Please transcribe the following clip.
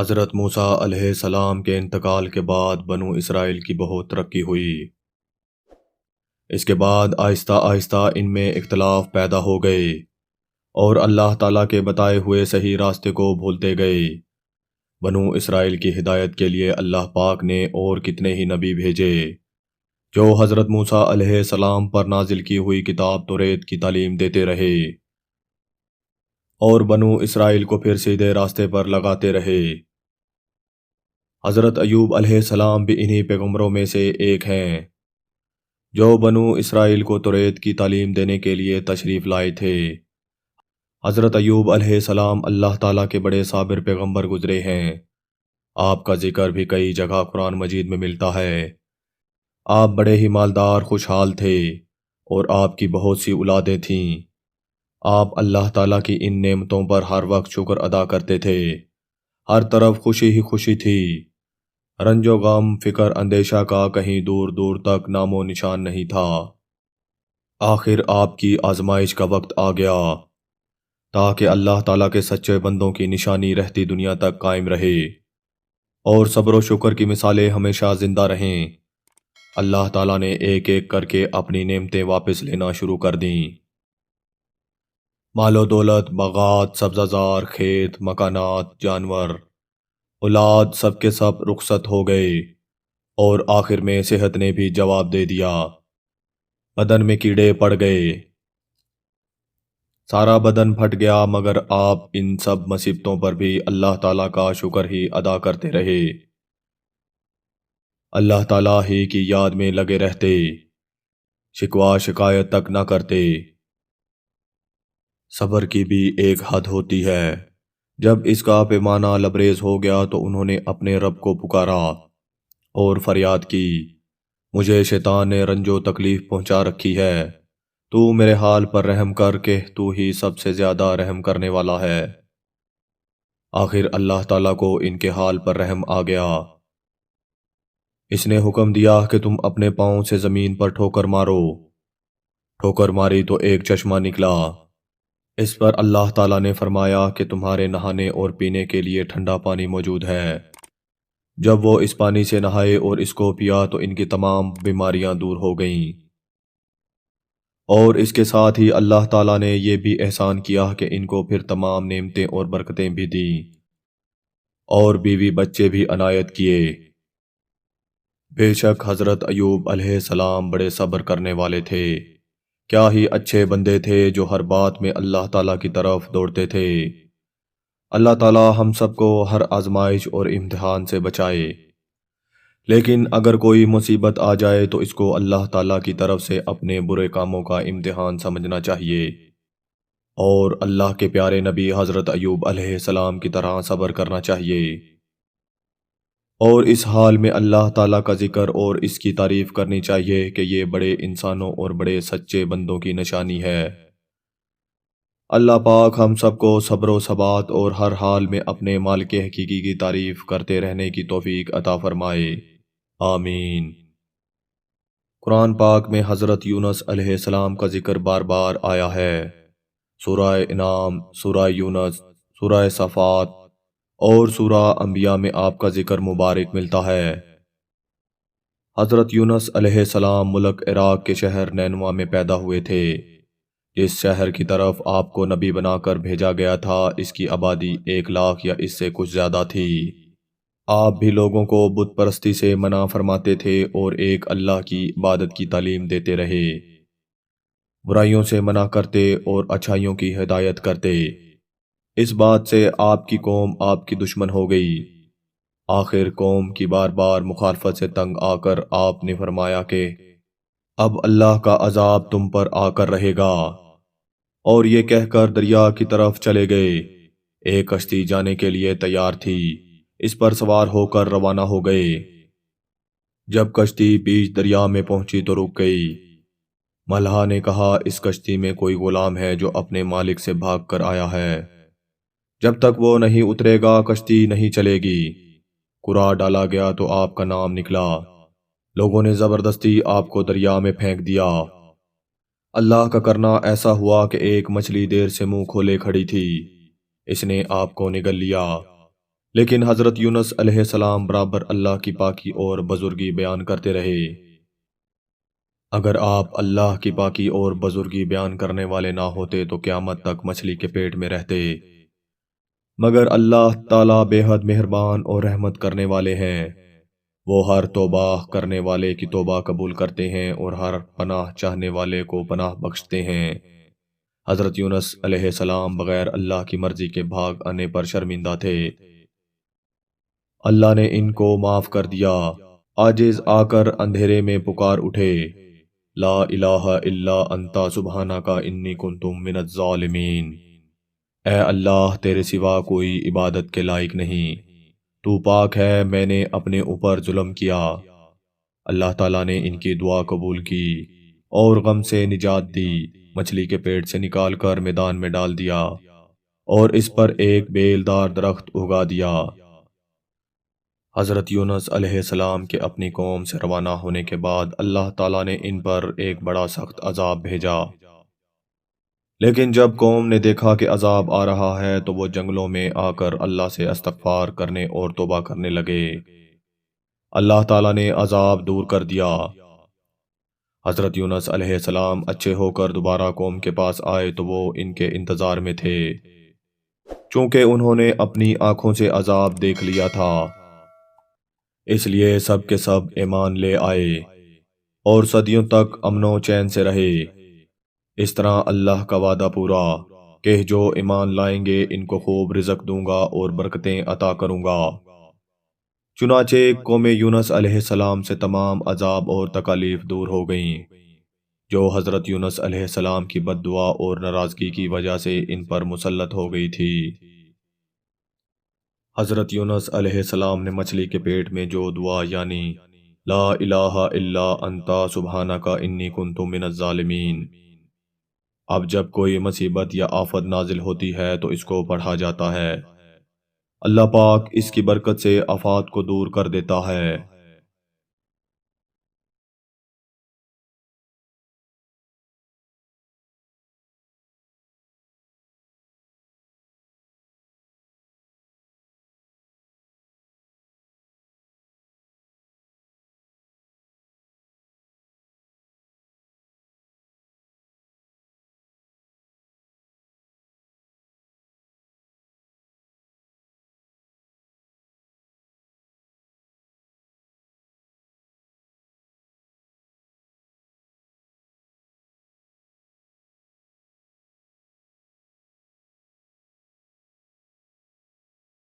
حضرت موسیٰ علیہ السلام کے انتقال کے بعد بنو اسرائیل کی بہت ترقی ہوئی۔ اس کے بعد آہستہ آہستہ ان میں اختلاف پیدا ہو گئے اور اللہ تعالیٰ کے بتائے ہوئے صحیح راستے کو بھولتے گئے۔ بنو اسرائیل کی ہدایت کے لیے اللہ پاک نے اور کتنے ہی نبی بھیجے جو حضرت موسیٰ علیہ السلام پر نازل کی ہوئی کتاب توریت کی تعلیم دیتے رہے اور بنو اسرائیل کو پھر سیدھے راستے پر لگاتے رہے۔ حضرت ایوب علیہ السلام بھی انہی پیغمبروں میں سے ایک ہیں جو بنو اسرائیل کو توریت کی تعلیم دینے کے لیے تشریف لائے تھے۔ حضرت ایوب علیہ السلام اللہ تعالیٰ کے بڑے صابر پیغمبر گزرے ہیں۔ آپ کا ذکر بھی کئی جگہ قرآن مجید میں ملتا ہے۔ آپ بڑے ہی مالدار خوشحال تھے اور آپ کی بہت سی اولادیں تھیں۔ آپ اللہ تعالیٰ کی ان نعمتوں پر ہر وقت شکر ادا کرتے تھے۔ ہر طرف خوشی ہی خوشی تھی۔ رنج و غم، فکر، اندیشہ کا کہیں دور دور تک نام و نشان نہیں تھا۔ آخر آپ کی آزمائش کا وقت آ گیا تاکہ اللہ تعالیٰ کے سچے بندوں کی نشانی رہتی دنیا تک قائم رہے اور صبر و شکر کی مثالیں ہمیشہ زندہ رہیں۔ اللہ تعالیٰ نے ایک ایک کر کے اپنی نعمتیں واپس لینا شروع کر دیں۔ مال و دولت، باغات، سبزہ زار، کھیت، مکانات، جانور، اولاد سب کے سب رخصت ہو گئے اور آخر میں صحت نے بھی جواب دے دیا۔ بدن میں کیڑے پڑ گئے، سارا بدن پھٹ گیا، مگر آپ ان سب مصیبتوں پر بھی اللہ تعالیٰ کا شکر ہی ادا کرتے رہے۔ اللہ تعالیٰ ہی کی یاد میں لگے رہتے، شکوہ شکایت تک نہ کرتے۔ صبر کی بھی ایک حد ہوتی ہے۔ جب اس کا پیمانہ لبریز ہو گیا تو انہوں نے اپنے رب کو پکارا اور فریاد کی، مجھے شیطان نے رنج و تکلیف پہنچا رکھی ہے، تو میرے حال پر رحم کر کہ تو ہی سب سے زیادہ رحم کرنے والا ہے۔ آخر اللہ تعالیٰ کو ان کے حال پر رحم آ گیا۔ اس نے حکم دیا کہ تم اپنے پاؤں سے زمین پر ٹھوکر مارو۔ ٹھوکر ماری تو ایک چشمہ نکلا۔ اس پر اللہ تعالیٰ نے فرمایا کہ تمہارے نہانے اور پینے کے لیے ٹھنڈا پانی موجود ہے۔ جب وہ اس پانی سے نہائے اور اس کو پیا تو ان کی تمام بیماریاں دور ہو گئیں۔ اور اس کے ساتھ ہی اللہ تعالیٰ نے یہ بھی احسان کیا کہ ان کو پھر تمام نعمتیں اور برکتیں بھی دیں اور بیوی بچے بھی عنایت کیے۔ بے شک حضرت ایوب علیہ السلام بڑے صبر کرنے والے تھے۔ کیا ہی اچھے بندے تھے جو ہر بات میں اللہ تعالیٰ کی طرف دوڑتے تھے۔ اللہ تعالیٰ ہم سب کو ہر آزمائش اور امتحان سے بچائے۔ لیکن اگر کوئی مصیبت آ جائے تو اس کو اللہ تعالیٰ کی طرف سے اپنے برے کاموں کا امتحان سمجھنا چاہیے اور اللہ کے پیارے نبی حضرت ایوب علیہ السلام کی طرح صبر کرنا چاہیے اور اس حال میں اللہ تعالیٰ کا ذکر اور اس کی تعریف کرنی چاہیے کہ یہ بڑے انسانوں اور بڑے سچے بندوں کی نشانی ہے۔ اللہ پاک ہم سب کو صبر و ثبات اور ہر حال میں اپنے مالک حقیقی کی تعریف کرتے رہنے کی توفیق عطا فرمائے، آمین۔ قرآن پاک میں حضرت یونس علیہ السلام کا ذکر بار بار آیا ہے۔ سورہ انعام، سورہ یونس، سورہ صفات اور سورہ انبیاء میں آپ کا ذکر مبارک ملتا ہے۔ حضرت یونس علیہ السلام ملک عراق کے شہر نینوا میں پیدا ہوئے تھے۔ جس شہر کی طرف آپ کو نبی بنا کر بھیجا گیا تھا اس کی آبادی 1 لاکھ یا اس سے کچھ زیادہ تھی۔ آپ بھی لوگوں کو بت پرستی سے منع فرماتے تھے اور ایک اللہ کی عبادت کی تعلیم دیتے رہے، برائیوں سے منع کرتے اور اچھائیوں کی ہدایت کرتے۔ اس بات سے آپ کی قوم آپ کی دشمن ہو گئی۔ آخر قوم کی بار بار مخالفت سے تنگ آ کر آپ نے فرمایا کہ اب اللہ کا عذاب تم پر آ کر رہے گا، اور یہ کہہ کر دریا کی طرف چلے گئے۔ ایک کشتی جانے کے لیے تیار تھی، اس پر سوار ہو کر روانہ ہو گئے۔ جب کشتی بیچ دریا میں پہنچی تو رک گئی۔ ملحہ نے کہا اس کشتی میں کوئی غلام ہے جو اپنے مالک سے بھاگ کر آیا ہے، جب تک وہ نہیں اترے گا کشتی نہیں چلے گی۔ قرع ڈالا گیا تو آپ کا نام نکلا۔ لوگوں نے زبردستی آپ کو دریا میں پھینک دیا۔ اللہ کا کرنا ایسا ہوا کہ ایک مچھلی دیر سے منہ کھولے کھڑی تھی، اس نے آپ کو نگل لیا۔ لیکن حضرت یونس علیہ السلام برابر اللہ کی پاکی اور بزرگی بیان کرتے رہے۔ اگر آپ اللہ کی پاکی اور بزرگی بیان کرنے والے نہ ہوتے تو قیامت تک مچھلی کے پیٹ میں رہتے، مگر اللہ تعالیٰ بے حد مہربان اور رحمت کرنے والے ہیں۔ وہ ہر توبہ کرنے والے کی توبہ قبول کرتے ہیں اور ہر پناہ چاہنے والے کو پناہ بخشتے ہیں۔ حضرت یونس علیہ السلام بغیر اللہ کی مرضی کے بھاگ آنے پر شرمندہ تھے۔ اللہ نے ان کو معاف کر دیا۔ عاجز آ کر اندھیرے میں پکار اٹھے، لا الہ الا انت سبحانک انی کنت من الظالمین۔ اے اللہ، تیرے سوا کوئی عبادت کے لائق نہیں، تو پاک ہے، میں نے اپنے اوپر ظلم کیا۔ اللہ تعالیٰ نے ان کی دعا قبول کی اور غم سے نجات دی، مچھلی کے پیٹ سے نکال کر میدان میں ڈال دیا اور اس پر ایک بیلدار درخت اگا دیا۔ حضرت یونس علیہ السلام کے اپنی قوم سے روانہ ہونے کے بعد اللہ تعالیٰ نے ان پر ایک بڑا سخت عذاب بھیجا، لیکن جب قوم نے دیکھا کہ عذاب آ رہا ہے تو وہ جنگلوں میں آ کر اللہ سے استغفار کرنے اور توبہ کرنے لگے۔ اللہ تعالیٰ نے عذاب دور کر دیا۔ حضرت یونس علیہ السلام اچھے ہو کر دوبارہ قوم کے پاس آئے تو وہ ان کے انتظار میں تھے، چونکہ انہوں نے اپنی آنکھوں سے عذاب دیکھ لیا تھا، اس لیے سب کے سب ایمان لے آئے اور صدیوں تک امن و چین سے رہے۔ اس طرح اللہ کا وعدہ پورا کہ جو ایمان لائیں گے ان کو خوب رزق دوں گا اور برکتیں عطا کروں گا۔ چنانچہ قوم یونس علیہ السلام سے تمام عذاب اور تکالیف دور ہو گئیں، جو حضرت یونس علیہ السلام کی بد دعا اور ناراضگی کی وجہ سے ان پر مسلط ہو گئی تھی۔ حضرت یونس علیہ السلام نے مچھلی کے پیٹ میں جو دعا یعنی لا الہ الا انت سبحانک انی کنت من الظالمین، اب جب کوئی مصیبت یا آفت نازل ہوتی ہے تو اس کو پڑھا جاتا ہے، اللہ پاک اس کی برکت سے آفات کو دور کر دیتا ہے۔